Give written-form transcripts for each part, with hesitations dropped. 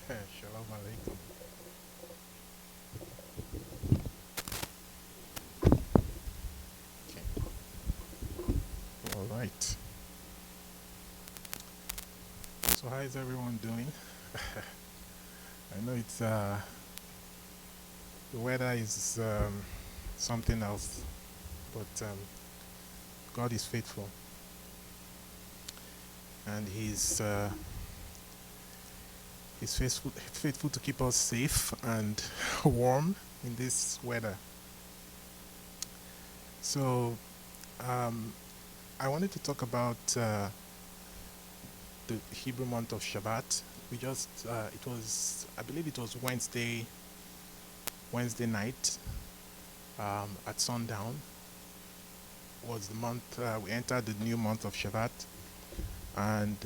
Shalom alaikum. Okay. All right. So how is everyone doing? I know it's the weather is something else, but God is faithful, and He's faithful to keep us safe and warm in this weather. So um, I wanted to talk about the Hebrew month of Shevat. We just it was, I believe it was Wednesday night at sundown was the month we entered the new month of Shevat, and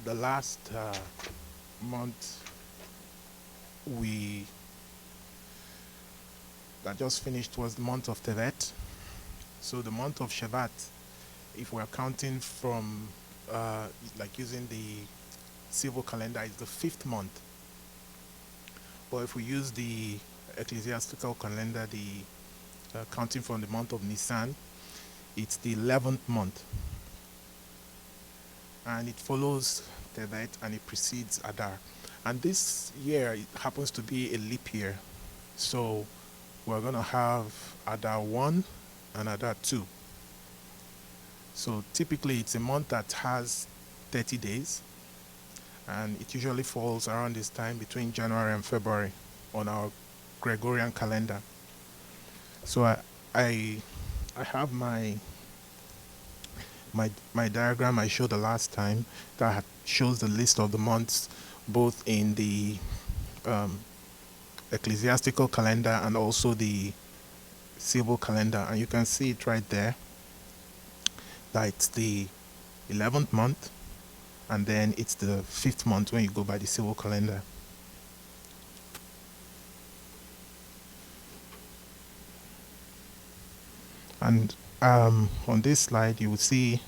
the last month we that just finished was the month of Tevet. So the month of Shevat, if we're counting from like using the civil calendar, is the fifth month. But if we use the ecclesiastical calendar, the counting from the month of Nisan, it's the 11th month, and it follows Tevet and it precedes Adar. And this year it happens to be a leap year, so we're going to have Adar 1 and Adar 2. So typically it's a month that has 30 days, and it usually falls around this time between January and February on our Gregorian calendar. So I, I have my diagram I showed the last time that shows the list of the months both in the um, ecclesiastical calendar and also the civil calendar, and you can see it right there that it's the 11th month, and then it's the 5th month when you go by the civil calendar. And on this slide you will see,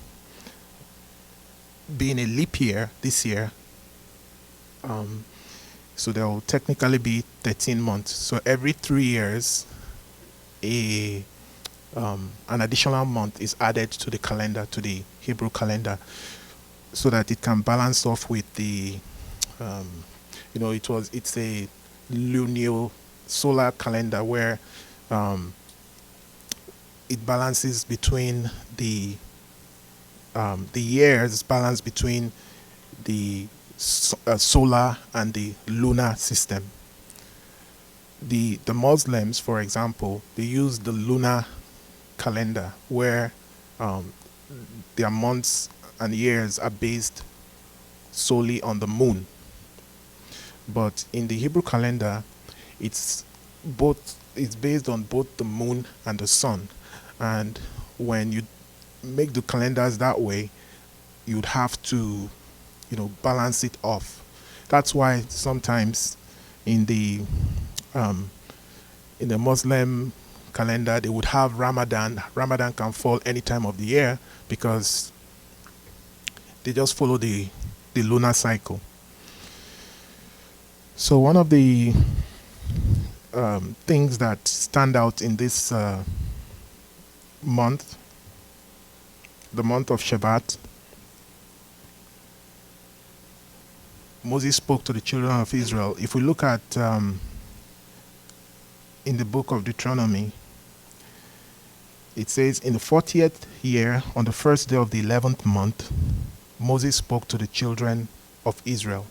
being a leap year this year, um, so there will technically be 13 months. So every 3 years, a an additional month is added to the calendar, to the Hebrew calendar, so that it can balance off with the, um, it's a lunar solar calendar where um, it balances between the years balance between the solar and the lunar system. The Muslims, for example, they use the lunar calendar where um, their months and years are based solely on the moon. But in the Hebrew calendar, it's it's based on both the moon and the sun. And when you make the calendars that way, you'd have to, balance it off. That's why sometimes in the um, in the Muslim calendar they would have Ramadan. Ramadan can fall any time of the year because they just follow the lunar cycle. So one of the things that stand out in this month, the month of Shevat, Moses spoke to the children of Israel. If we look at in the book of Deuteronomy, it says, in the 40th year, on the first day of the 11th month, Moses spoke to the children of Israel,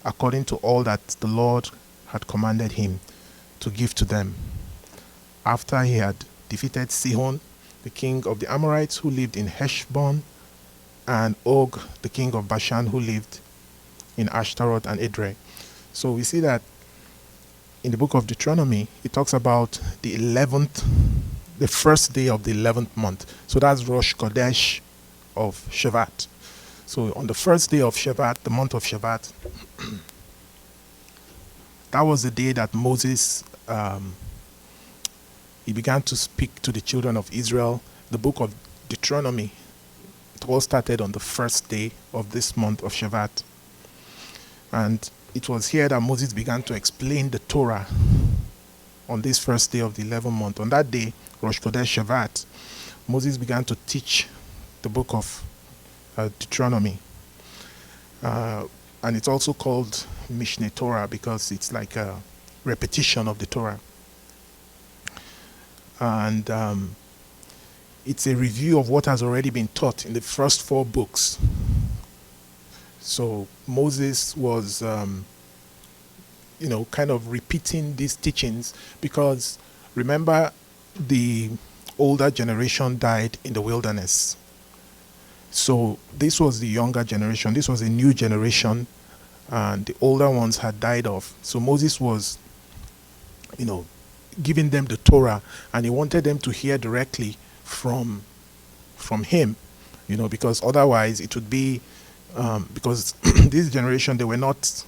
according to all that the Lord had commanded him to give to them, after he had defeated Sihon, the king of the Amorites, who lived in Heshbon, and Og, the king of Bashan, who lived in Ashtaroth and Edrei. So we see that in the book of Deuteronomy, it talks about the first day of the 11th month. So that's Rosh Chodesh of Shevat. So on the first day of Shevat, the month of Shevat, that was the day that Moses he began to speak to the children of Israel. The book of Deuteronomy, it all started on the first day of this month of Shevat. And it was here that Moses began to explain the Torah on this first day of the 11th month. On that day, Rosh Chodesh Shevat, Moses began to teach the book of Deuteronomy. And it's also called Mishneh Torah because it's like a repetition of the Torah. And it's a review of what has already been taught in the first 4 books. So Moses was, kind of repeating these teachings because remember, the older generation died in the wilderness. So this was the younger generation. This was a new generation, and the older ones had died off. So Moses was, giving them the Torah, and he wanted them to hear directly from him, because otherwise it would be, because this generation, they were not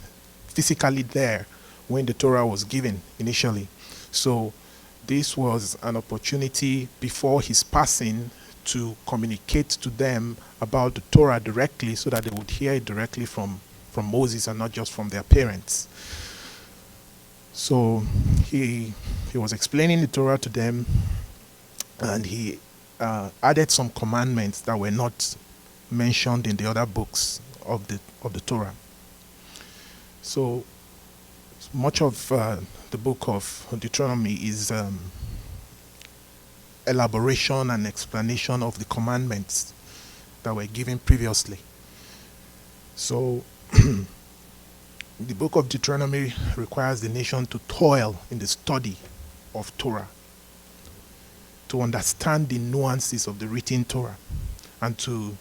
physically there when the Torah was given initially. So this was an opportunity before his passing to communicate to them about the Torah directly so that they would hear it directly from Moses and not just from their parents. So he was explaining the Torah to them, and he added some commandments that were not mentioned in the other books of the Torah. So much of the book of Deuteronomy is elaboration and explanation of the commandments that were given previously. So the book of Deuteronomy requires the nation to toil in the study of Torah, to understand the nuances of the written Torah, and to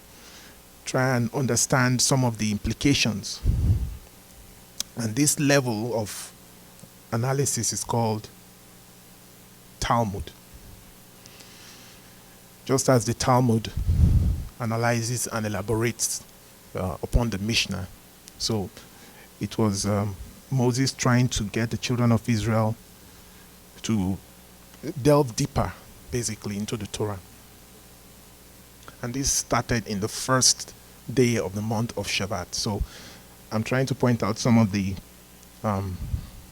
try and understand some of the implications. And this level of analysis is called Talmud. Just as the Talmud analyzes and elaborates upon the Mishnah. So it was Moses trying to get the children of Israel to delve deeper, basically, into the Torah. And this started in the first day of the month of Shevat. So I'm trying to point out some of the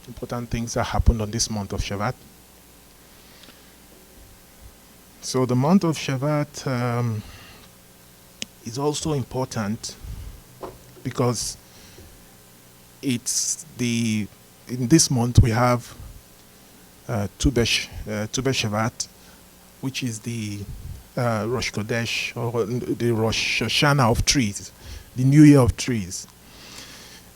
important things that happened on this month of Shevat. So the month of Shevat is also important because in this month we have Tu B'Shevat, which is the Rosh Chodesh, or the Rosh Hashanah of trees, the New Year of trees.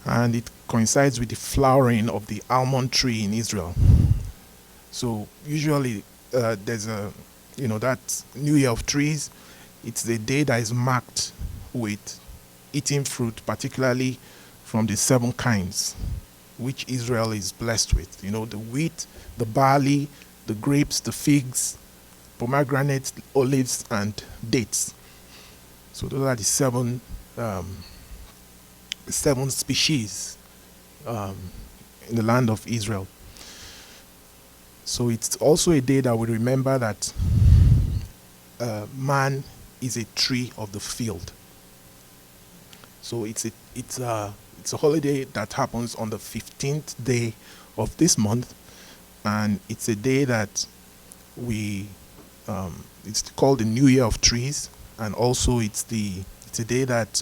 And it coincides with the flowering of the almond tree in Israel. So usually there's that New Year of trees. It's the day that is marked with eating fruit, particularly from the 7 kinds which Israel is blessed with. The wheat, the barley, the grapes, the figs, pomegranates, olives, and dates. So those are the 7 species in the land of Israel. So it's also a day that we remember that man is a tree of the field. So it's a holiday that happens on the 15th day of this month, and it's a day that it's called the New Year of Trees, and also it's a day that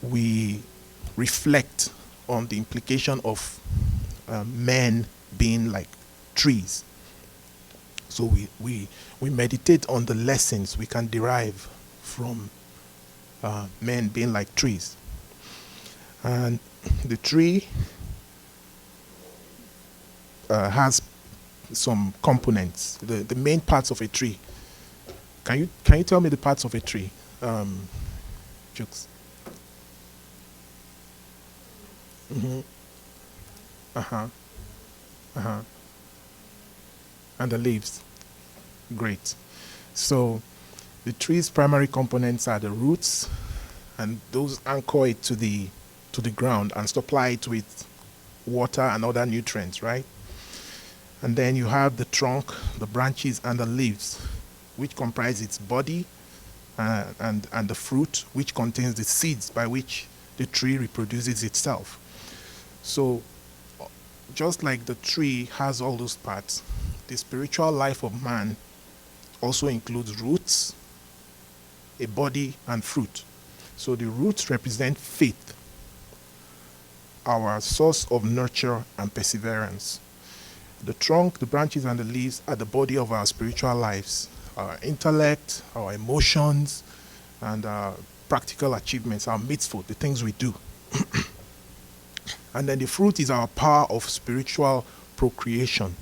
we reflect on the implication of men being like trees. So we meditate on the lessons we can derive from men being like trees. And the tree has some components, the main parts of a tree. Can you tell me the parts of a tree, Jukes? And the leaves. Great. So the tree's primary components are the roots, and those anchor it to the ground and supply it with water and other nutrients, right? And then you have the trunk, the branches, and the leaves, which comprise its body, and the fruit, which contains the seeds by which the tree reproduces itself. So just like the tree has all those parts, the spiritual life of man also includes roots, a body, and fruit. So the roots represent faith, our source of nurture and perseverance. The trunk, the branches, and the leaves are the body of our spiritual lives, our intellect, our emotions, and our practical achievements, our mitzvot, the things we do. And then the fruit is our power of spiritual procreation,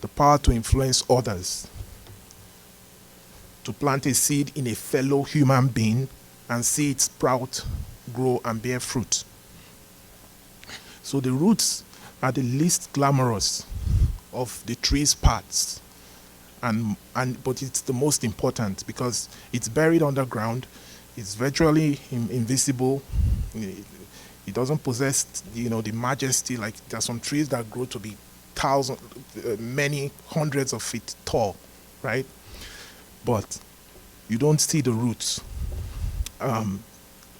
the power to influence others, to plant a seed in a fellow human being and see it sprout, grow, and bear fruit. So the roots are the least glamorous of the tree's parts, but it's the most important because it's buried underground, it's virtually invisible. It doesn't possess, the majesty. Like there are some trees that grow to be many hundreds of feet tall, right? But you don't see the roots.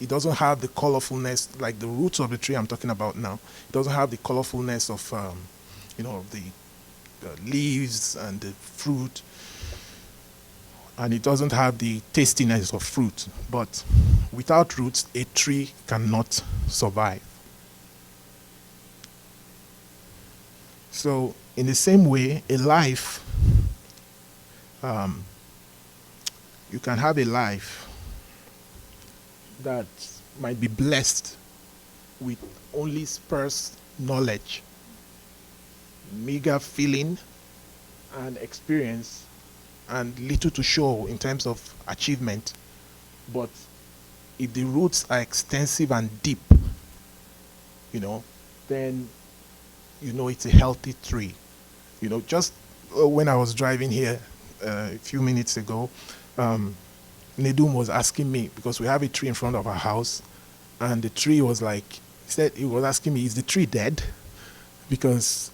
It doesn't have the colorfulness, like the roots of the tree I'm talking about now. It doesn't have the colorfulness of, the leaves and the fruit. And it doesn't have the tastiness of fruit. But without roots, a tree cannot survive. So in the same way, a life, you can have a life that might be blessed with only sparse knowledge, meager feeling and experience, and little to show in terms of achievement. But if the roots are extensive and deep, then it's a healthy tree. Just when I was driving here a few minutes ago, Nedum was asking me, because we have a tree in front of our house, and the tree was he was asking me, is the tree dead? Because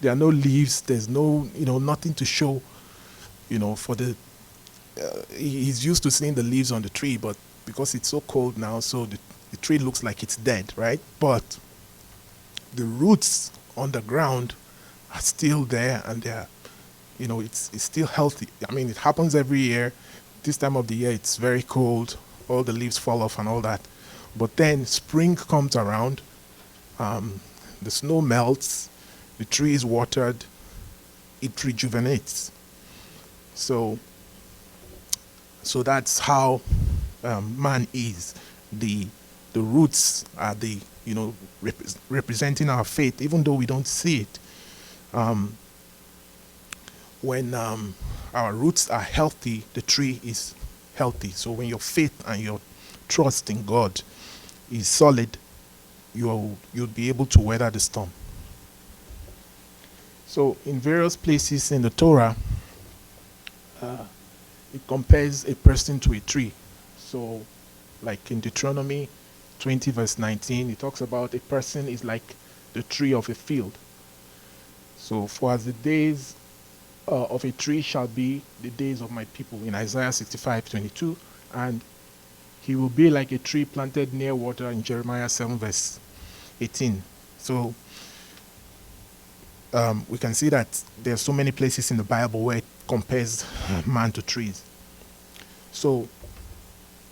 there are no leaves, there's no, nothing to show, for the, he's used to seeing the leaves on the tree, but because it's so cold now, so the tree looks like it's dead, right? But the roots on the ground are still there, and they're, it's still healthy. I mean, it happens every year. This time of the year, it's very cold. All the leaves fall off and all that. But then spring comes around. The snow melts. The tree is watered. It rejuvenates. So that's how man is. The roots are the, representing our faith, even though we don't see it. When our roots are healthy, the tree is healthy. So when your faith and your trust in God is solid, you'll be able to weather the storm. So in various places in the Torah, it compares a person to a tree. So like in Deuteronomy 20 verse 19, it talks about a person is like the tree of a field. So for as the days of a tree shall be the days of my people, in Isaiah 65:22, and he will be like a tree planted near water, in Jeremiah 7 verse 18. So we can see that there are so many places in the Bible where it compares man to trees. So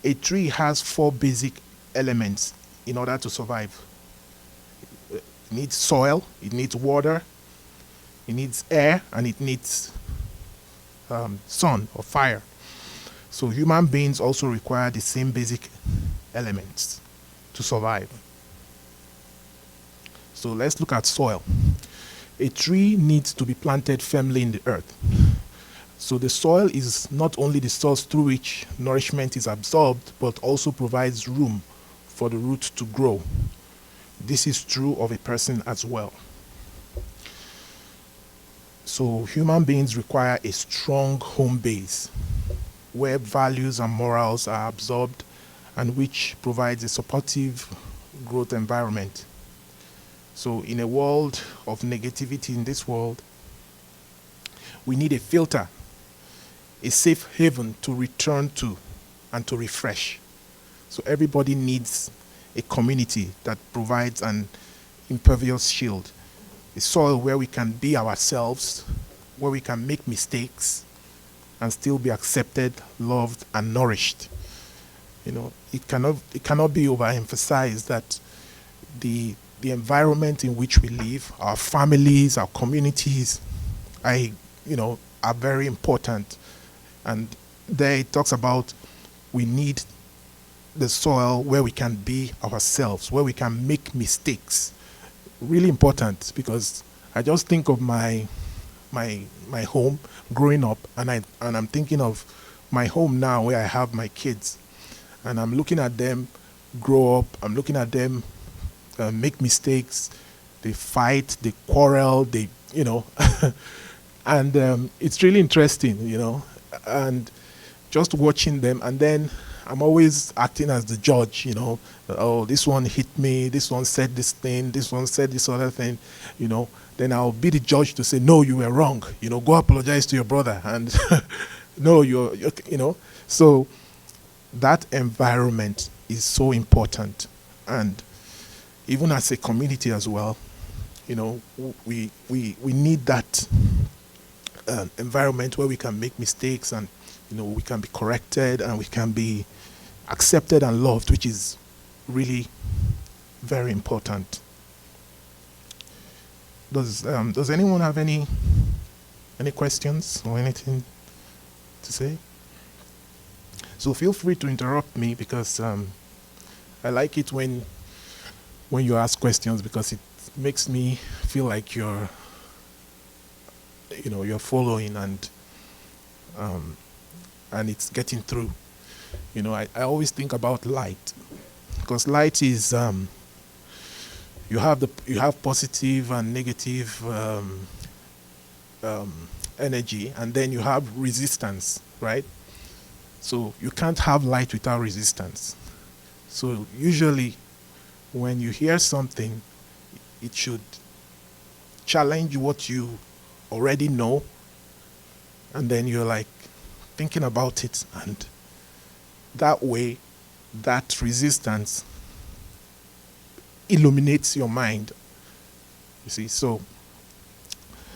a tree has 4 basic elements in order to survive. It needs soil, it needs water, it needs air, and it needs sun or fire. So human beings also require the same basic elements to survive. So let's look at soil. A tree needs to be planted firmly in the earth. So the soil is not only the source through which nourishment is absorbed, but also provides room for the roots to grow. This is true of a person as well. So human beings require a strong home base where values and morals are absorbed and which provides a supportive growth environment. So in a world of negativity in this world, we need a filter, a safe haven to return to and to refresh. So everybody needs a community that provides an impervious shield, a soil where we can be ourselves, where we can make mistakes and still be accepted, loved, and nourished. It cannot be overemphasized that the environment in which we live, our families, our communities, I are very important. And there it talks about we need the soil where we can be ourselves, where we can make mistakes. Really important, because I just think of my home growing up, and I'm thinking of my home now where I have my kids, and I'm looking at them grow up. I'm looking at them make mistakes. They fight, they quarrel, and it's really interesting. And just watching them, and then I'm always acting as the judge. Oh, this one hit me, this one said this thing, this one said this other thing. Then I'll be the judge to say, no, you were wrong, go apologize to your brother, and no, so that environment is so important. And even as a community as well, we need that environment where we can make mistakes, and we can be corrected, and we can be accepted and loved, which is really very important. Does anyone have any questions or anything to say? So feel free to interrupt me, because I like it when you ask questions, because it makes me feel like you're following, and it's getting through. I always think about light, because light is you have positive and negative energy, and then you have resistance, right? So you can't have light without resistance. So usually when you hear something, it should challenge what you already know, and then you're like thinking about it, and that way that resistance illuminates your mind. You see, so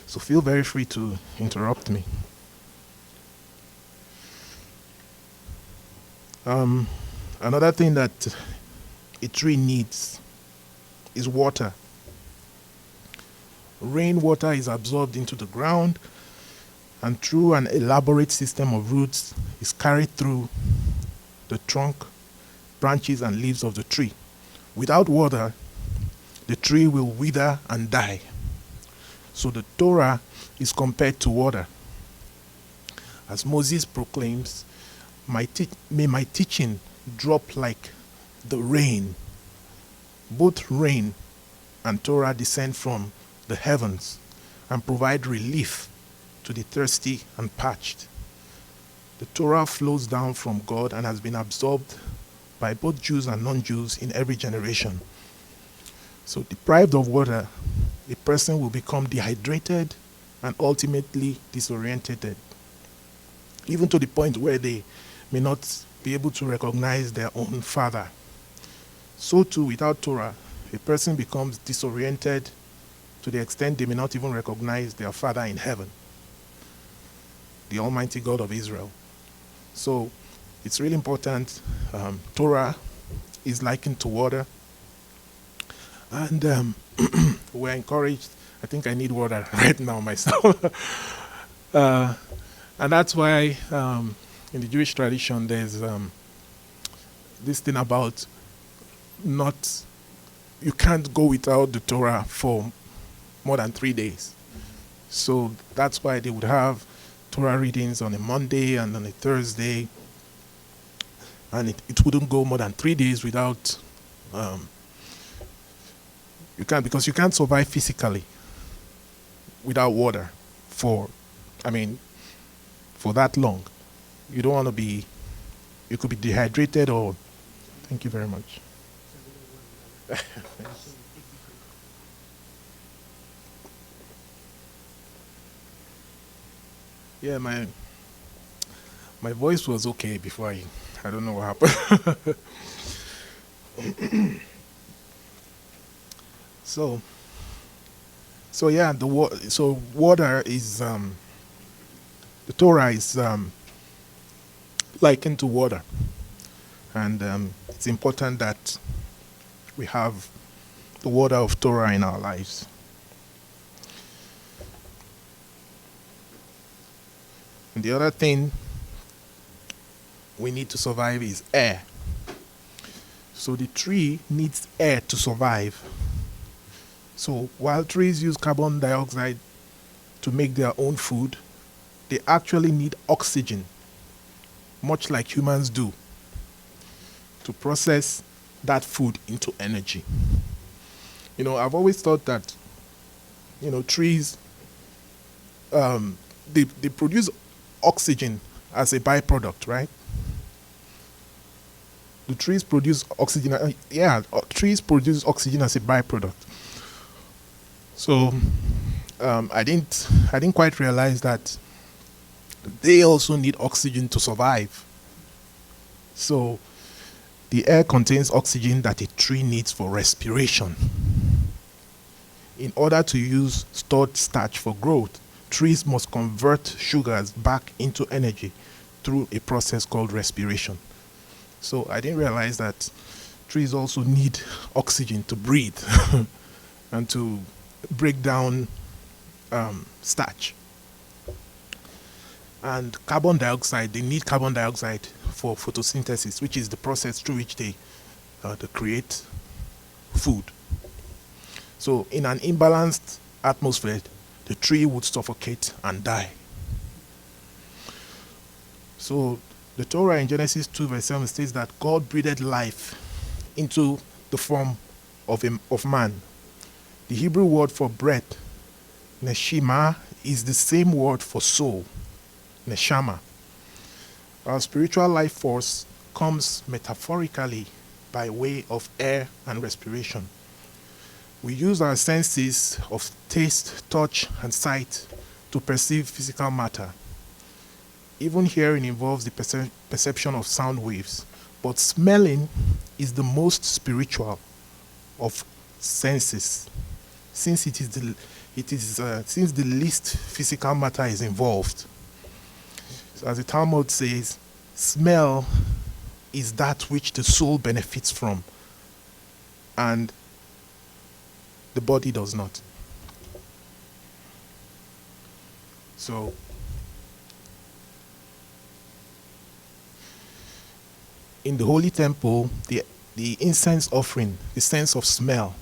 feel very free to interrupt me. Another thing that a tree needs is water. Rainwater is absorbed into the ground, and through an elaborate system of roots is carried through the trunk, branches, and leaves of the tree. Without water, the tree will wither and die. So the Torah is compared to water. As Moses proclaims, may my teaching drop like the rain. Both rain and Torah descend from the heavens and provide relief to the thirsty and parched. The Torah flows down from God and has been absorbed by both Jews and non-Jews in every generation. So deprived of water, a person will become dehydrated and ultimately disoriented, even to the point where they may not be able to recognize their own father. So too, without Torah, a person becomes disoriented to the extent they may not even recognize their Father in heaven, the Almighty God of Israel. So it's really important. Torah is likened to water. And we're encouraged. I think I need water right now myself. And that's why in the Jewish tradition there's this thing about you can't go without the Torah for more than 3 days. So that's why they would have Torah readings on a Monday and on a Thursday. And it wouldn't go more than 3 days without, because you can't survive physically without water for that long. You don't want to you could be dehydrated or, thank you very much. Yeah, my voice was okay before I don't know what happened. So, so yeah, so water is the Torah is likened to water, and it's important that we have the water of Torah in our lives. And the other thing we need to survive is air. So the tree needs air to survive. So while trees use carbon dioxide to make their own food, they actually need oxygen, much like humans do, to process that food into energy. I've always thought that, trees, they produce oxygen as a byproduct, right? The trees produce oxygen. Trees produce oxygen as a byproduct. So I didn't quite realize that they also need oxygen to survive. So the air contains oxygen that a tree needs for respiration. In order to use stored starch for growth, trees must convert sugars back into energy through a process called respiration. So I didn't realize that trees also need oxygen to breathe and to break down starch. And carbon dioxide, they need carbon dioxide for photosynthesis, which is the process through which they create food. So in an imbalanced atmosphere, the tree would suffocate and die. So the Torah in Genesis 2 verse 7 states that God breathed life into the form of man. The Hebrew word for breath, neshima, is the same word for soul, neshama. Our spiritual life force comes metaphorically by way of air and respiration. We use our senses of taste, touch, and sight to perceive physical matter. Even hearing involves the perception of sound waves, but smelling is the most spiritual of senses, since since the least physical matter is involved. So as the Talmud says, smell is that which the soul benefits from, and the body does not. So in the Holy Temple, the incense offering, the sense of smell,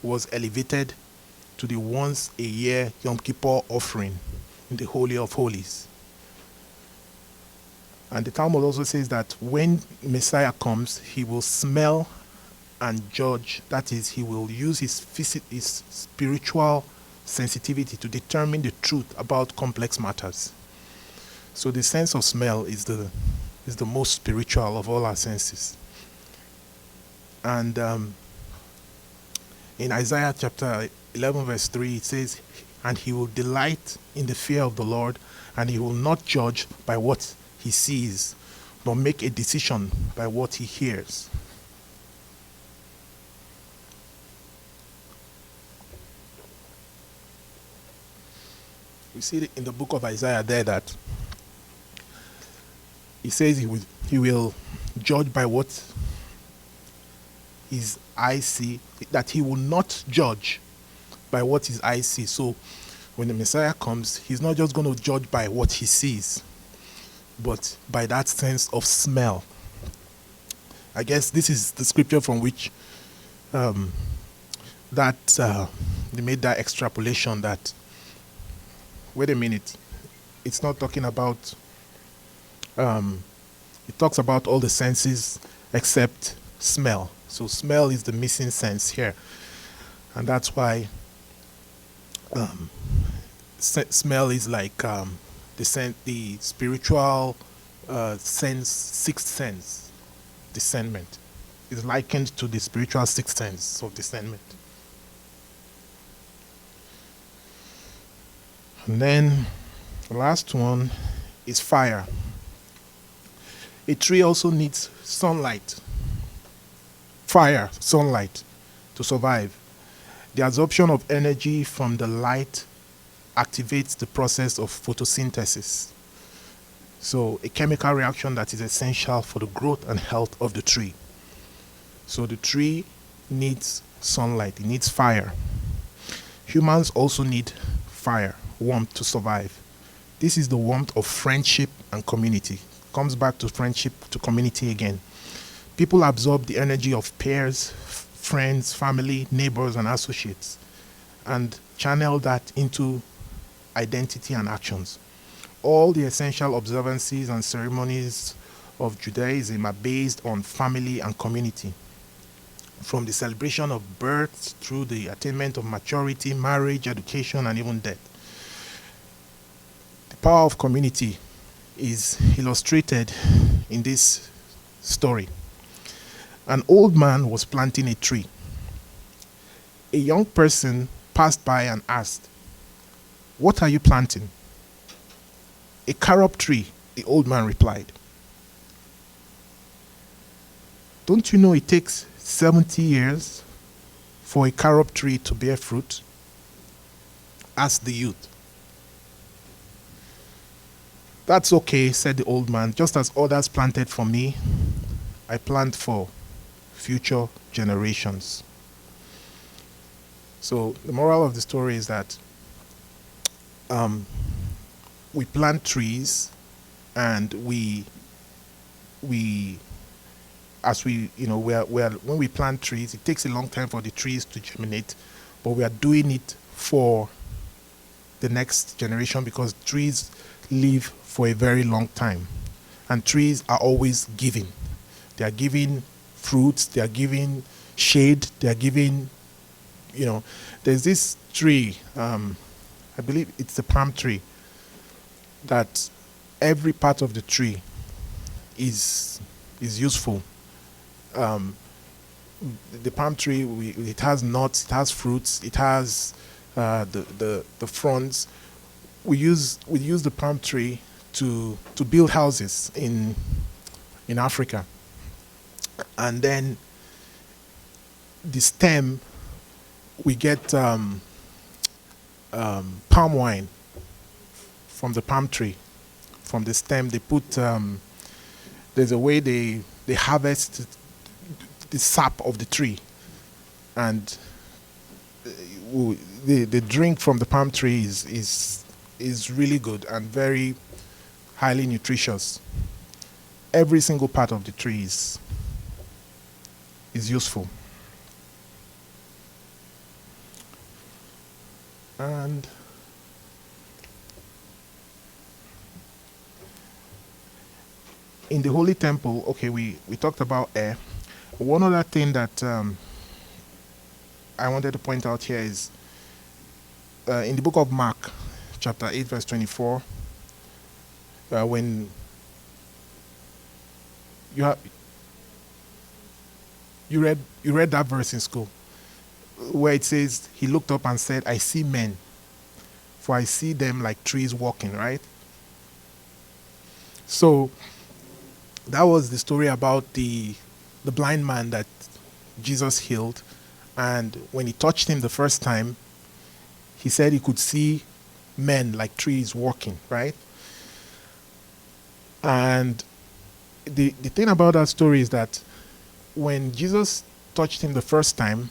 was elevated to the once a year Yom Kippur offering in the Holy of Holies. And the Talmud also says that when Messiah comes, he will smell and judge. That is, he will use his spiritual sensitivity to determine the truth about complex matters. So the sense of smell is the most spiritual of all our senses. And in Isaiah chapter 11 verse 3, it says, "And he will delight in the fear of the Lord, and he will not judge by what he sees, nor make a decision by what he hears." We see in the book of Isaiah there that he says he will judge by what his eyes see, that he will not judge by what his eyes see. So when the Messiah comes, he's not just going to judge by what he sees, but by that sense of smell. I guess this is the scripture from which they made that extrapolation that, wait a minute, it's not talking about, it talks about all the senses except smell. So smell is the missing sense here. And that's why smell is like the spiritual sense, sixth sense, discernment. Is likened to the spiritual sixth sense of discernment. And then the last one is fire. A tree also needs sunlight. fire, sunlight, to survive. The absorption of energy from the light activates the process of photosynthesis. So, a chemical reaction that is essential for the growth and health of the tree. So, the tree needs sunlight, it needs fire. Humans also need fire, warmth to survive. This is the warmth of friendship and community. Comes back to friendship, to community again. People absorb the energy of peers, friends, family, neighbors, and associates, and channel that into identity and actions. All the essential observances and ceremonies of Judaism are based on family and community. From the celebration of birth through the attainment of maturity, marriage, education, and even death. The power of community is illustrated in this story. An old man was planting a tree. A young person passed by and asked, "What are you planting?" "A carob tree," the old man replied. "Don't you know it takes 70 years for a carob tree to bear fruit?" asked the youth. "That's okay," said the old man. "Just as others planted for me, I plant for future generations." So the moral of the story is that we plant trees, and when we plant trees, it takes a long time for the trees to germinate, but we are doing it for the next generation, because trees live for a very long time, and trees are always giving. They are giving fruits, they are giving shade, they are giving, there's this tree, I believe it's a palm tree, that every part of the tree is useful. The palm tree, it has nuts, it has fruits, it has the fronds. We use the palm tree to build houses in Africa, and then the stem, we get palm wine from the palm tree. From the stem, they put there's a way they harvest the sap of the tree, and the drink from the palm tree is really good and very highly nutritious. Every single part of the tree is useful. And in the Holy Temple, okay, we talked about air. One other thing that I wanted to point out here is in the book of Mark, chapter 8, verse 24, when you read that verse in school, where it says, "He looked up and said, I see men, for I see them like trees walking," right? So that was the story about the blind man that Jesus healed. And when he touched him the first time, he said he could see men like trees walking, right? And the thing about that story is that when Jesus touched him the first time,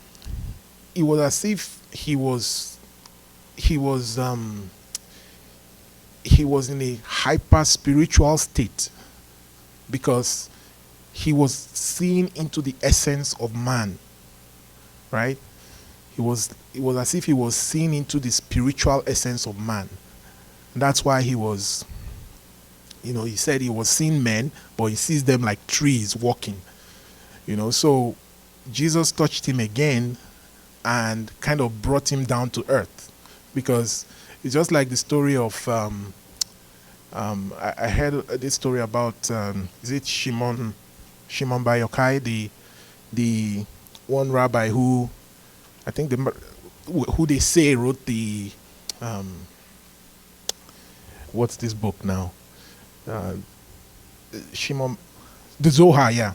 it was as if he was in a hyper spiritual state, because he was seeing into the essence of man, right? It was as if he was seeing into the spiritual essence of man. And that's why he was, he said he was seeing men, but he sees them like trees walking. So Jesus touched him again and kind of brought him down to earth, because it's just like the story of I heard this story about is it Shimon Bar Yochai, the one rabbi who I think who they say wrote the what's this book now? Shimon, the Zohar, yeah.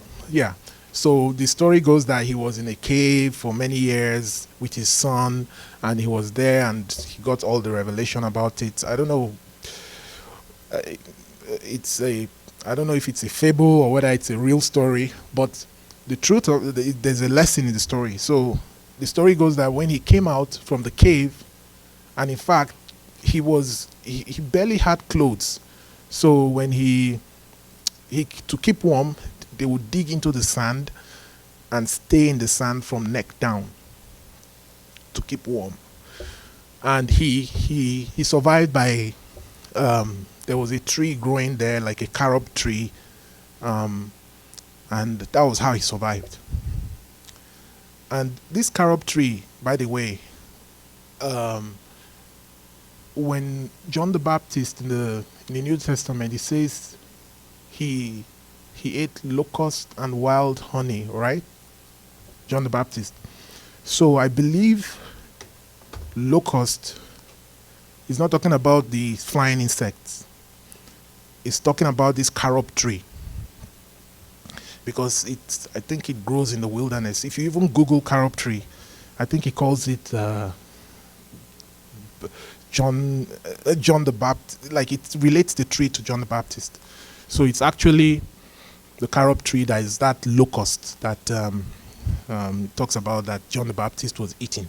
So the story goes that he was in a cave for many years with his son, and he was there and he got all the revelation about it. I don't know. uh, It's a, I don't know if it's a fable or whether it's a real story, but the truth of there's a lesson in the story. So the story goes that when he came out from the cave, and in fact, he barely had clothes. So when he to keep warm, they would dig into the sand and stay in the sand from neck down to keep warm. And he survived by, there was a tree growing there like a carob tree, um, and that was how he survived. And this carob tree, by the way, um, when John the Baptist in the New Testament, he says he he ate locust and wild honey, right? John the Baptist. So I believe locust is not talking about the flying insects. It's talking about this carob tree because I think it grows in the wilderness. If you even Google carob tree, I think he calls it John the Baptist. Like it relates the tree to John the Baptist. So it's actually the carob tree that is that locust that talks about that John the Baptist was eating.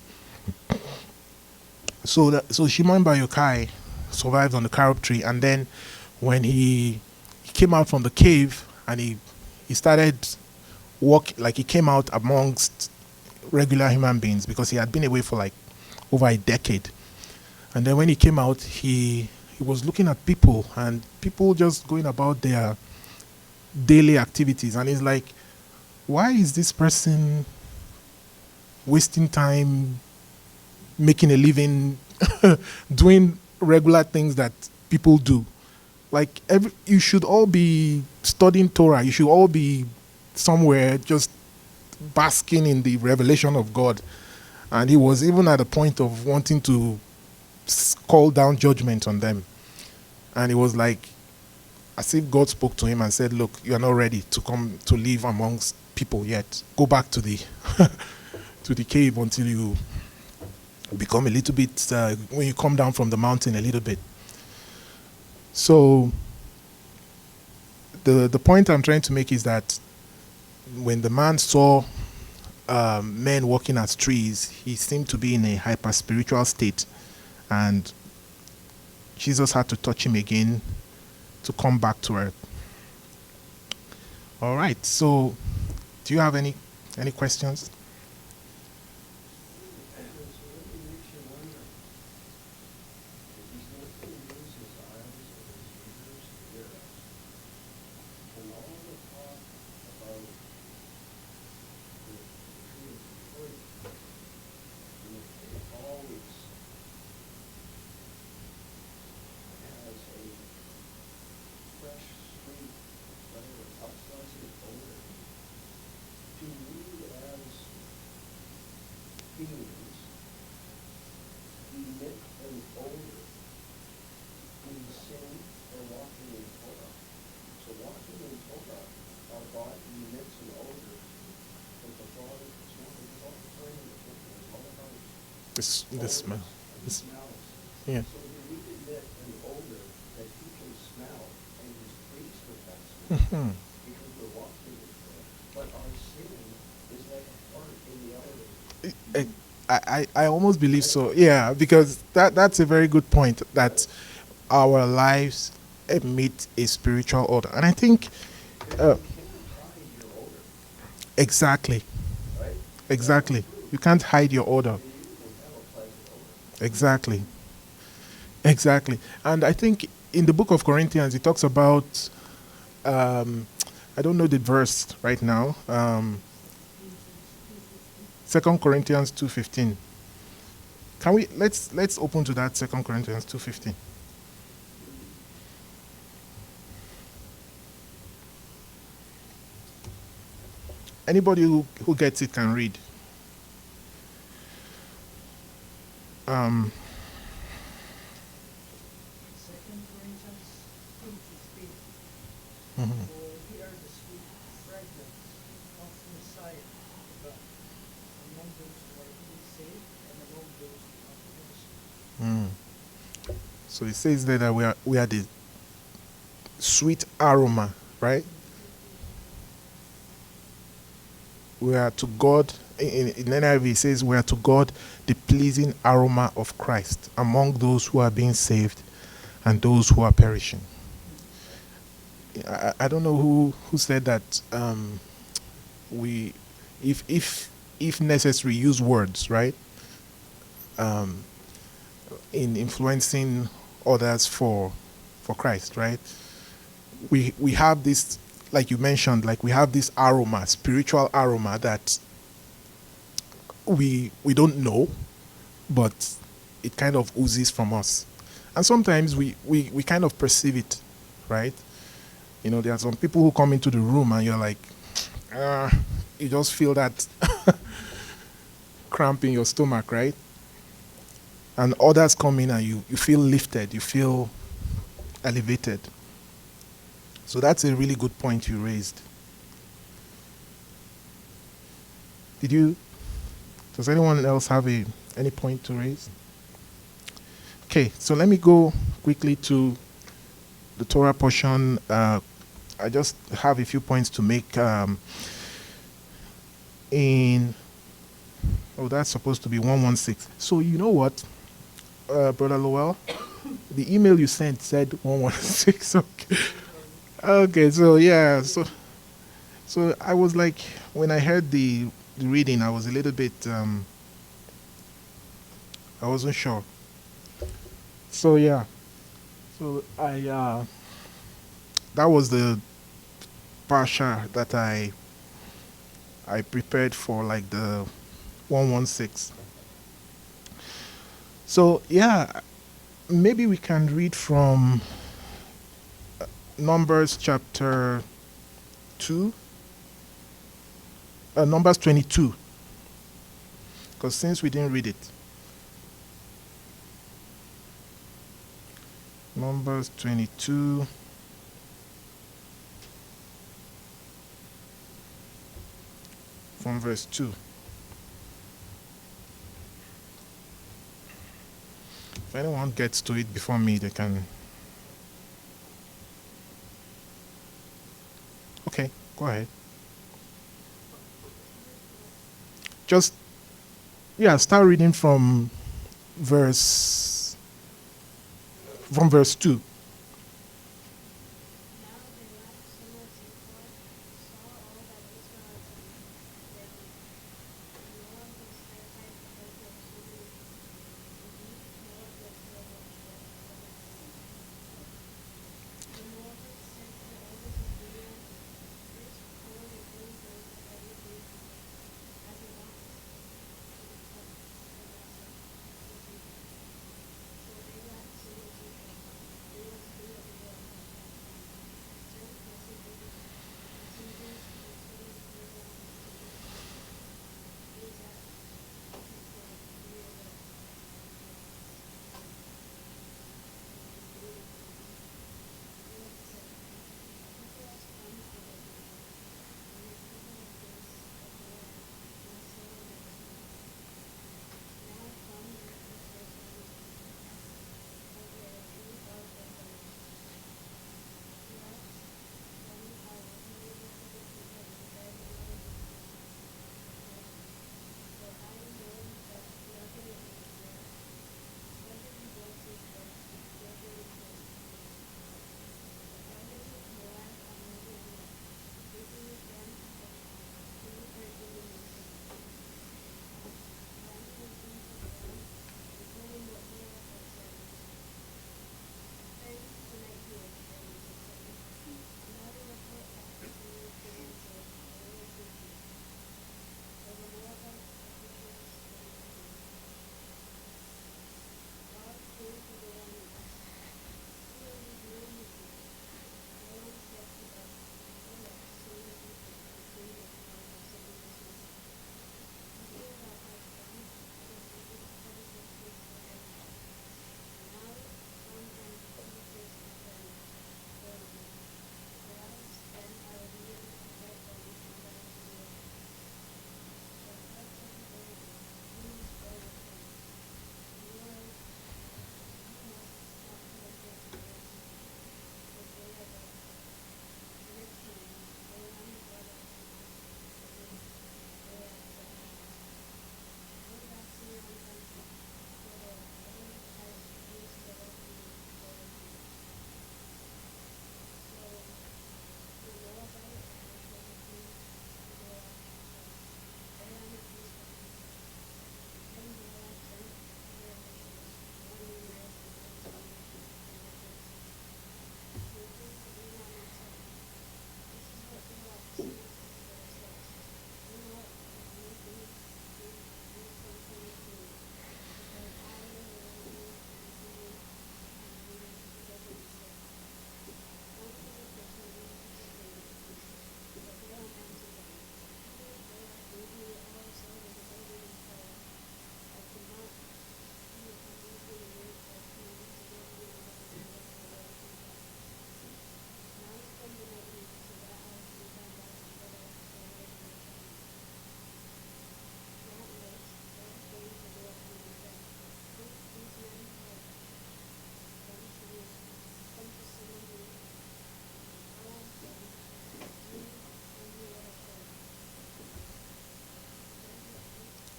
So Shimon Bar Yochai survived on the carob tree, and then when he came out from the cave and he started like he came out amongst regular human beings because he had been away for like over a decade. And then when he came out, he was looking at people and people just going about their daily activities, and he's like, why is this person wasting time making a living doing regular things that people do? Like you should all be studying Torah. You should all be somewhere just basking in the revelation of God. And he was even at a point of wanting to call down judgment on them. And it was like as if God spoke to him and said, look, you are not ready to come to live amongst people yet. Go back to the to the cave until you become a little bit, when you come down from the mountain a little bit. So the point I'm trying to make is that when the man saw men walking as trees, he seemed to be in a hyper spiritual state, and Jesus had to touch him again to come back to earth. All right. So, do you have any questions? The smell. Yeah. Mm-hmm. I almost believe so. Yeah, because that's a very good point that our lives emit a spiritual order, and I think uh, exactly, exactly. You can't hide your order. Exactly, exactly. And I think in the book of Corinthians, it talks about. I don't know the verse right now. 2 Corinthians 2:15. Can we let's open to that 2 Corinthians 2:15. Anybody who gets it can read. Um, mhm. Mm. So it says there that we are the sweet aroma, right? We are to God. In NIV it says we are to God the pleasing aroma of Christ among those who are being saved and those who are perishing. I don't know who said that. We, if necessary, use words, right? Um, in influencing others for Christ, right? We have this, like you mentioned, like we have this aroma, spiritual aroma that we don't know, but it kind of oozes from us, and sometimes we kind of perceive it, right? There are some people who come into the room and you're like, uh, you just feel that cramp in your stomach, right? And others come in and you feel lifted, you feel elevated. So that's a really good point you raised. Does anyone else have any point to raise? Okay, so let me go quickly to the Torah portion. I just have a few points to make. That's supposed to be 116. So you know what, Brother Lowell? The email you sent said 116. Okay. Okay, so yeah, so I was like, when I heard the reading, I was a little bit, I wasn't sure. So yeah, so that was the Parasha that I prepared for, like the 116. So yeah, maybe we can read from Numbers chapter 2, Numbers 22, because since we didn't read it, Numbers 22 from verse 2. If anyone gets to it before me, they can. Okay, go ahead. Just, yeah, start reading verse verse 2.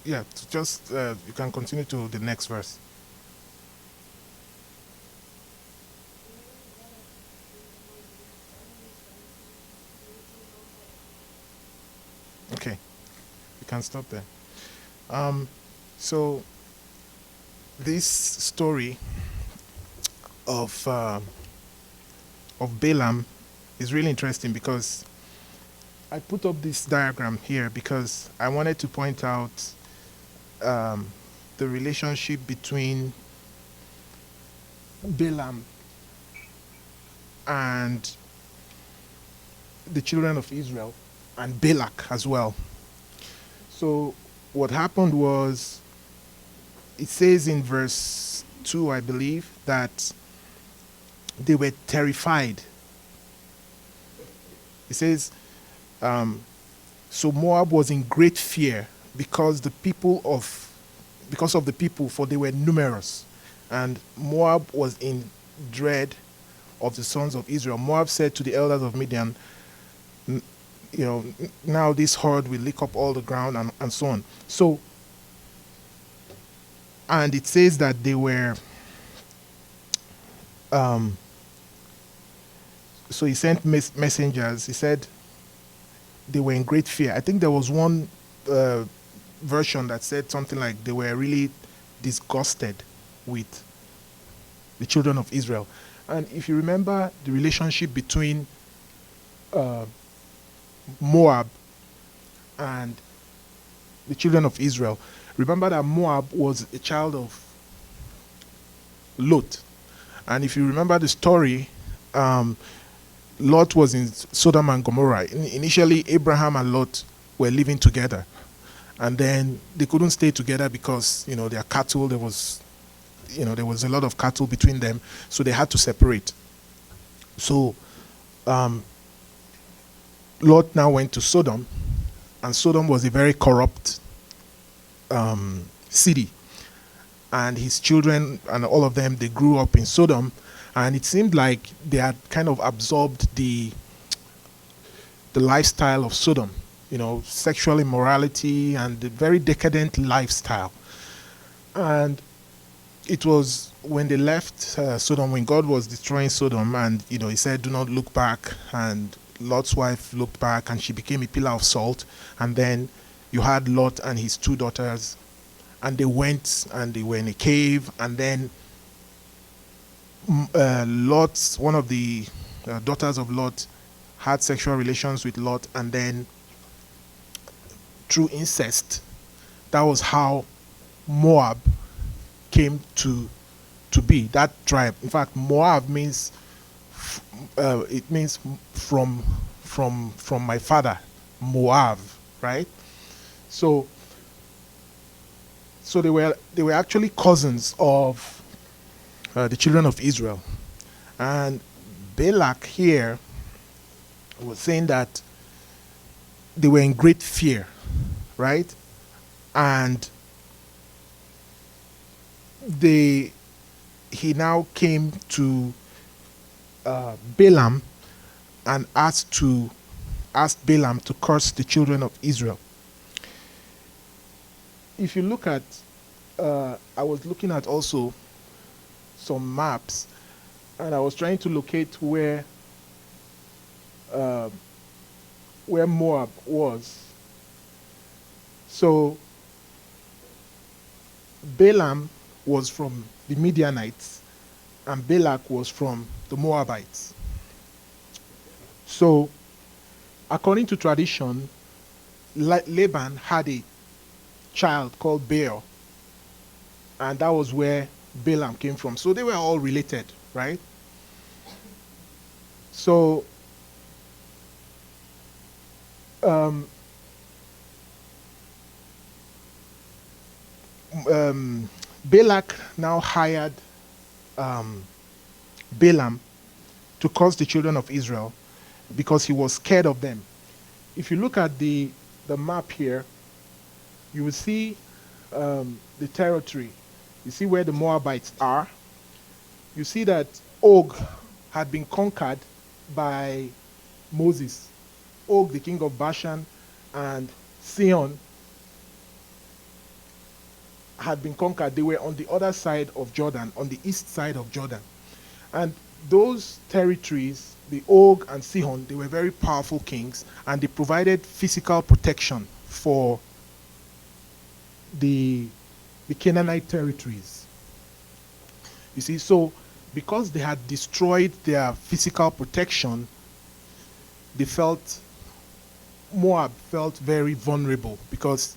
Yeah, just you can continue to the next verse. Okay, you can stop there. Um, so this story of uh, of Balaam is really interesting because I put up this diagram here because I wanted to point out um, the relationship between Balaam and the children of Israel and Balak as well. So what happened was, it says in verse 2, I believe, that they were terrified. It says, um, so Moab was in great fear because because of the people, for they were numerous. And Moab was in dread of the sons of Israel. Moab said to the elders of Midian, now this horde will lick up all the ground, and so on. So, and it says that they were, um, so he sent messengers. He said they were in great fear. I think there was one version that said something like they were really disgusted with the children of Israel. And if you remember the relationship between uh, Moab and the children of Israel, remember that Moab was a child of Lot. And if you remember the story, Lot was in Sodom and Gomorrah. Initially, Abraham and Lot were living together. And then they couldn't stay together because, their cattle, there was a lot of cattle between them. So they had to separate. So Lot now went to Sodom, and Sodom was a very corrupt city. And his children and all of them, they grew up in Sodom, and it seemed like they had kind of absorbed the lifestyle of Sodom, sexual immorality and the very decadent lifestyle. And it was when they left Sodom, when God was destroying Sodom, and he said, "Do not look back." And Lot's wife looked back, and she became a pillar of salt. And then you had Lot and his two daughters, and they went and they were in a cave. And then Lot, one of the daughters of Lot, had sexual relations with Lot, and then through incest, that was how Moab came to be, that tribe. In fact, Moab means it means from my father, Moab, right? So they were actually cousins of the children of Israel. And Balak here was saying that they were in great fear, right? And he now came to Balaam and asked Balaam to curse the children of Israel. If you look at, I was looking at also some maps, and I was trying to locate where Moab was. So Balaam was from the Midianites, and Balak was from the Moabites. So, according to tradition, Laban had a child called Beor, and that was where Balaam came from. So they were all related, right? So Balak now hired Balaam to curse the children of Israel because he was scared of them. If you look at the map here, you will see the territory. You see where the Moabites are. You see that Og had been conquered by Moses. Og, the king of Bashan, and Sihon, had been conquered, they were on the other side of Jordan, on the east side of Jordan. And those territories, the Og and Sihon, they were very powerful kings, and they provided physical protection for the Canaanite territories. You see, so because they had destroyed their physical protection, Moab felt very vulnerable, because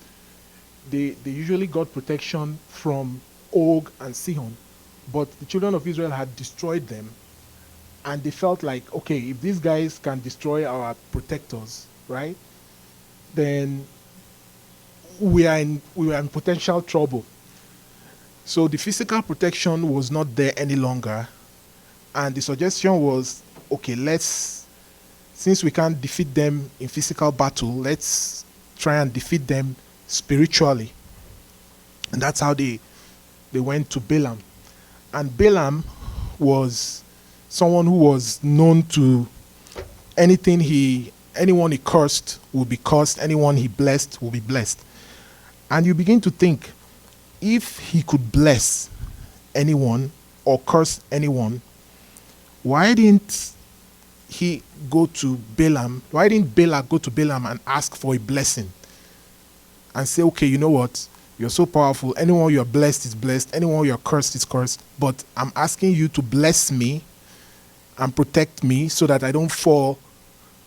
they usually got protection from Og and Sihon, but the children of Israel had destroyed them, and they felt like, okay, if these guys can destroy our protectors, right, then we are in potential trouble. So the physical protection was not there any longer, and the suggestion was, okay, since we can't defeat them in physical battle, let's try and defeat them spiritually. And that's how they went to Balaam. And Balaam was someone who was known to anyone he cursed will be cursed, anyone he blessed will be blessed. And you begin to think, if he could bless anyone or curse anyone, why didn't he go to Balaam? Why didn't Balak go to Balaam and ask for a blessing? And say, okay, you know what? You're so powerful. Anyone you're blessed is blessed. Anyone you're cursed is cursed. But I'm asking you to bless me and protect me so that I don't fall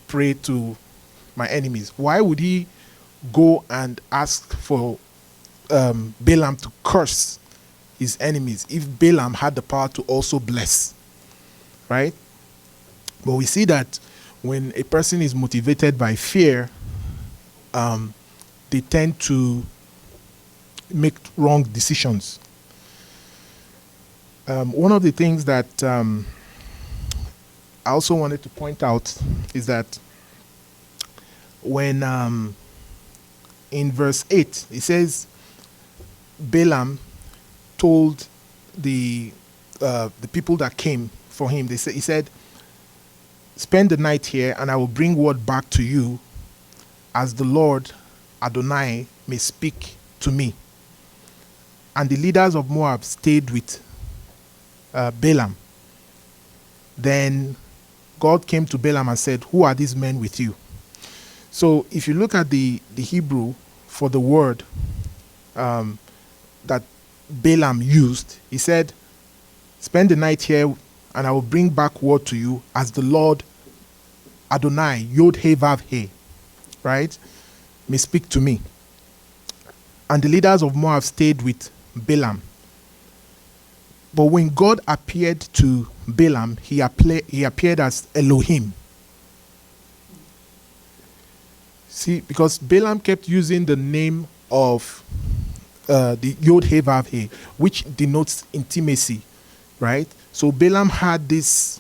prey to my enemies. Why would he go and ask for Balaam to curse his enemies if Balaam had the power to also bless? Right? But we see that when a person is motivated by fear, they tend to make wrong decisions. One of the things that I also wanted to point out is that when in verse 8 it says Balaam told the people that came for him, he said, spend the night here and I will bring word back to you as the Lord Adonai may speak to me. And the leaders of Moab stayed with Balaam. Then God came to Balaam and said, who are these men with you? So if you look at the Hebrew for the word that Balaam used, he said, spend the night here and I will bring back word to you as the Lord Adonai, Yod He Vav He, right, may speak to me. And the leaders of Moab stayed with Balaam. But when God appeared to Balaam, he appeared as Elohim. See, because Balaam kept using the name of the Yod He Vav He, which denotes intimacy, right? So Balaam had this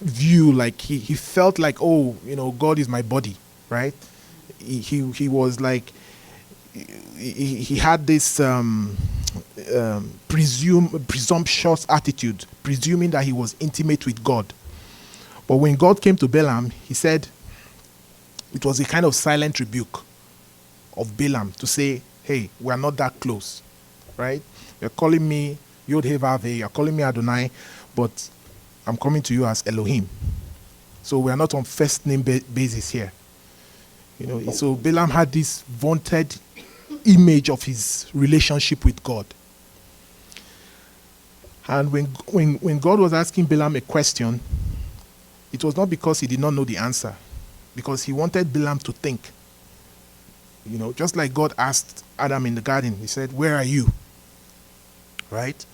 view, like he felt like, oh, God is my body, right? He was like, he had this presumptuous attitude, presuming that he was intimate with God. But when God came to Balaam, he said, it was a kind of silent rebuke of Balaam to say, hey, we're not that close, right? You're calling me Yod He Vav He, you're calling me Adonai, but I'm coming to you as Elohim. So we are not on first name basis here. So Balaam had this vaunted image of his relationship with God. And when God was asking Balaam a question, it was not because he did not know the answer, because he wanted Balaam to think. Just like God asked Adam in the garden, he said, where are you? Right?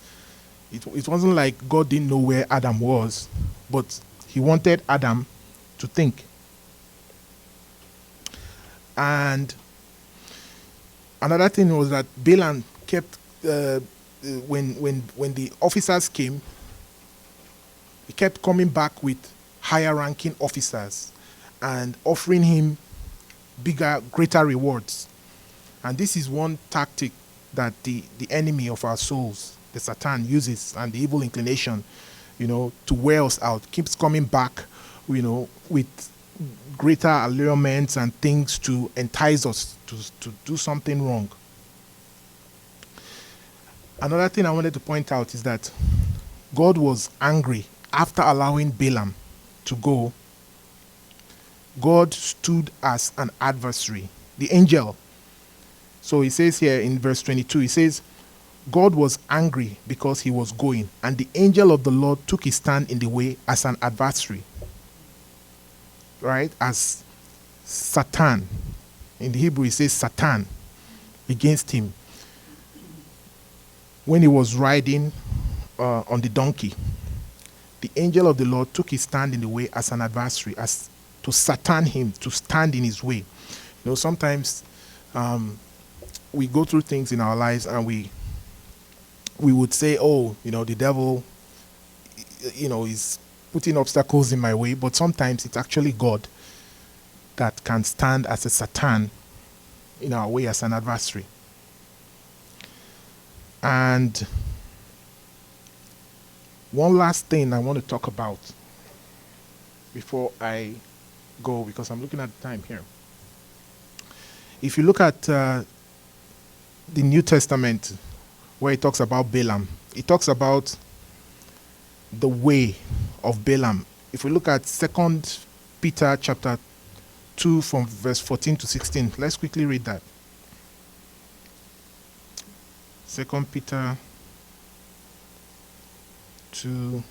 It wasn't like God didn't know where Adam was, but he wanted Adam to think. And another thing was that Balaam kept, when the officers came, he kept coming back with higher ranking officers and offering him greater rewards. And this is one tactic that the enemy of our souls, the Satan, uses, and the evil inclination, to wear us out, keeps coming back, with greater allurements and things to entice us to do something wrong. Another thing I wanted to point out is that God was angry after allowing Balaam to go. God stood as an adversary, the angel. So he says here in verse 22, he says, God was angry because he was going, and the angel of the Lord took his stand in the way as an adversary, right? As Satan. In the Hebrew, it says Satan against him when he was riding on the donkey. The angel of the Lord took his stand in the way as an adversary, as to Satan him, to stand in his way. Sometimes we go through things in our lives and we would say, the devil, is putting obstacles in my way. But sometimes it's actually God that can stand as a Satan in our way as an adversary. And one last thing I want to talk about before I go, because I'm looking at the time here. If you look at the New Testament, where it talks about Balaam, it talks about the way of Balaam. If we look at 2 Peter chapter 2 from verse 14 to 16, let's quickly read that. 2 Peter 2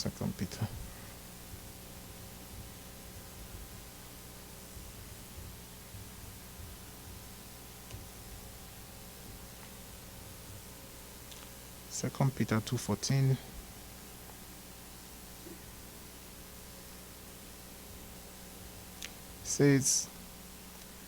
2 Peter. Second Peter 2:14. Says,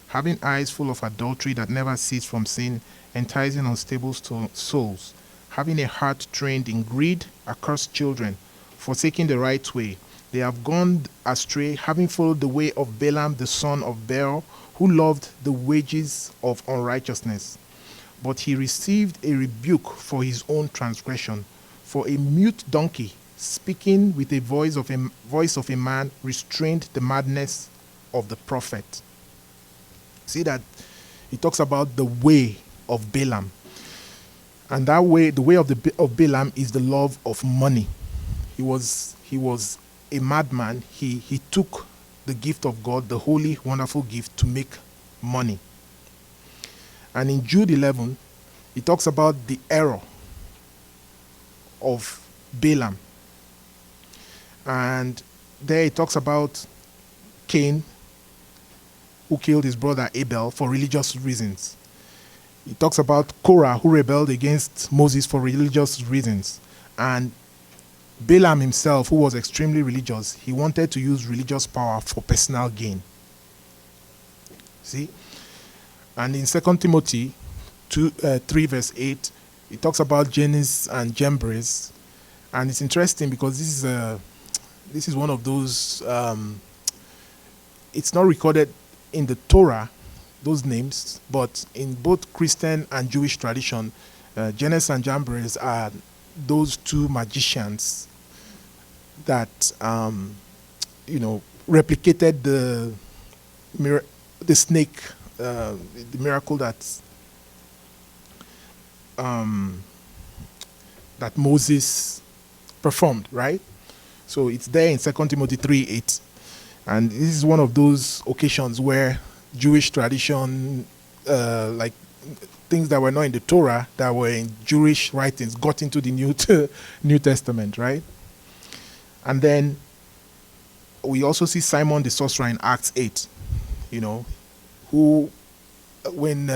having eyes full of adultery that never cease from sin, enticing unstable souls, having a heart trained in greed, accursed children, forsaking the right way. They have gone astray, having followed the way of Balaam the son of Beor, who loved the wages of unrighteousness. But he received a rebuke for his own transgression. For a mute donkey, speaking with a voice of a man, restrained the madness of the prophet. See that he talks about the way of Balaam. And that way, the way of Balaam is the love of money. He was a madman. He took the gift of God, the holy, wonderful gift, to make money. And in Jude 11, he talks about the error of Balaam. And there he talks about Cain, who killed his brother Abel for religious reasons. He talks about Korah, who rebelled against Moses for religious reasons. And Balaam himself, who was extremely religious, he wanted to use religious power for personal gain. See? And in 2 Timothy 3 verse 8, it talks about Jannes and Jambres. And it's interesting because this is one of those, it's not recorded in the Torah, those names, but in both Christian and Jewish tradition, Jannes and Jambres are those two magicians that replicated the snake, the miracle that Moses performed, right? So it's there in 2 Timothy 3:8. And this is one of those occasions where Jewish tradition, like things that were not in the Torah, that were in Jewish writings, got into the New Testament, right? And then we also see Simon the sorcerer in Acts 8, who, when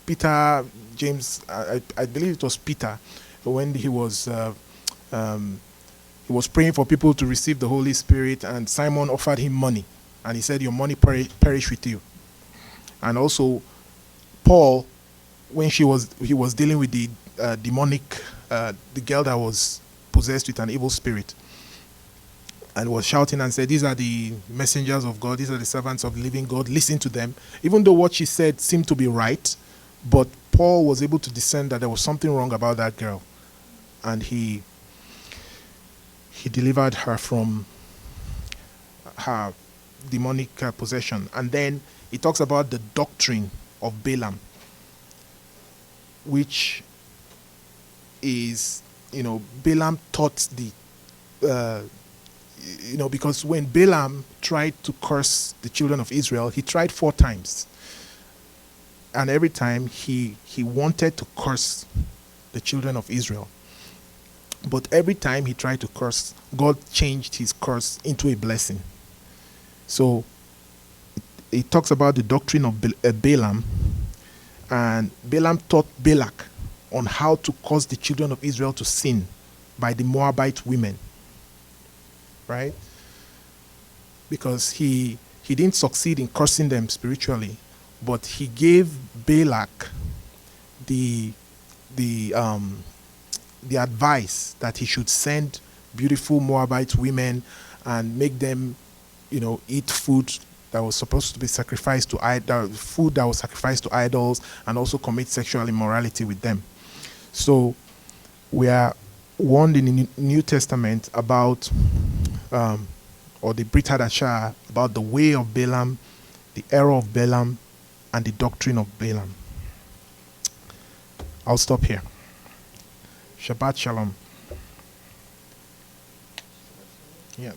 Peter, James, I believe it was Peter, when he was praying for people to receive the Holy Spirit, and Simon offered him money, and he said, your money perish with you. And also Paul, when he was dealing with the demonic, the girl that was possessed with an evil spirit, and was shouting and said, these are the messengers of God, these are the servants of the living God, listen to them. Even though what she said seemed to be right, but Paul was able to discern that there was something wrong about that girl, and he delivered her from her demonic possession. And then it talks about the doctrine of Balaam, which is, Balaam taught because when Balaam tried to curse the children of Israel, he tried 4 times. And every time he wanted to curse the children of Israel. But every time he tried to curse, God changed his curse into a blessing. So it talks about the doctrine of Balaam. And Balaam taught Balak on how to cause the children of Israel to sin by the Moabite women. Right? Because he didn't succeed in cursing them spiritually, but he gave Balak the advice that he should send beautiful Moabite women and make them, eat food that was supposed to be sacrificed to food that was sacrificed to idols, and also commit sexual immorality with them. So we are warned in the New Testament about, or the Brit Hadashah, about the way of Balaam, the error of Balaam, and the doctrine of Balaam. I'll stop here. Shabbat Shalom. Yeah.